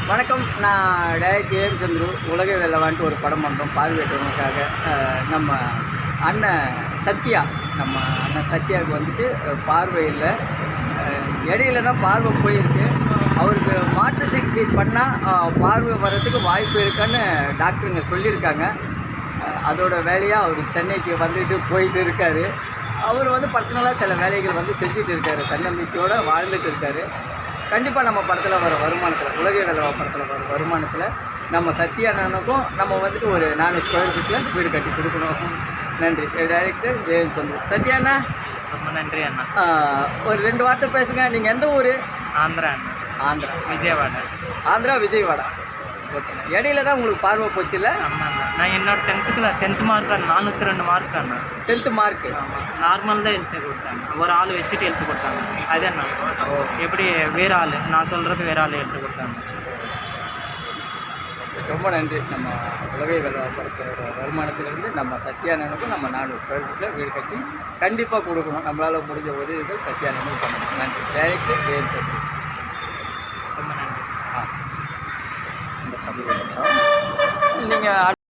வணக்கம். நான் director A M Chandru. உலகை வெல்லவான்ட்டு ஒரு படம் பண்ணுறோம் பார்வையற்றவங்களுக்காக. நம்ம அண்ணன் சத்யா சத்யாவுக்கு வந்துட்டு பார்வை இல்லை. இடையில தான் பார்வை போயிருக்கு. அவருக்கு மாற்று சிகிச்சை பண்ணால் பார்வை வர்றதுக்கு வாய்ப்பு இருக்குன்னு டாக்டருங்க சொல்லியிருக்காங்க. அதோட வேலையாக அவர் சென்னைக்கு வந்துட்டு போயிட்டு இருக்கார். அவர் வந்து பர்சனலாக சில வேலைகள் வந்து செஞ்சுட்டு இருக்கார். தன்னம்பிக்கையோடு வாழ்ந்துட்டு இருக்கார். கண்டிப்பாக நம்ம படத்தில் வர வருமானத்தில், உலகை வெல்லவா படத்தில் வர வருமானத்தில் நம்ம சத்யா அண்ணனுக்கும் நம்ம வந்துட்டு ஒரு 4 ஸ்கொயர் ஃபீட்டில் வீடு கட்டி கொடுக்கணும். நன்றி. Director A M Chandru. சத்யா அண்ணா, ரொம்ப நன்றி அண்ணா. ஒரு 2 வார்த்தை பேசுங்க. நீங்கள் எந்த ஊர்? ஆந்திரா அண்ணா. ஆந்திரா, விஜயவாடா. ஆந்திரா விஜயவாடா. ஓகேண்ணா. இடையில தான் உங்களுக்கு பார்வை போச்சு இல்லை? ஆமாண்ணா. நான் என்னோட 10th மார்க் 402 மார்க் அண்ணா. 10th மார்க்கு நார்மல் தான் எழுத்து கொடுத்தாங்க. ஒரு ஆள் வச்சுட்டு எழுத்து கொடுத்தாங்க. அதே அண்ணா. எப்படி வேறு ஆள், நான் சொல்கிறது வேறு ஆள் எழுத்து கொடுத்தாங்க. ரொம்ப நன்றி. நம்ம உலகை வெல்லவா படத்தோட வருமானத்திலிருந்து நம்ம சத்யானனுக்கும் நம்ம 4 ஸ்கொயர் ஃபீட்டில் வீடு கட்டி கண்டிப்பாக கொடுக்கணும். நம்மளால் முடிஞ்ச உதவிகள் சத்யானனுக்கு பண்ணணும். நன்றி. Director A M Chandru. ரொம்ப நன்றி. நீங்கள்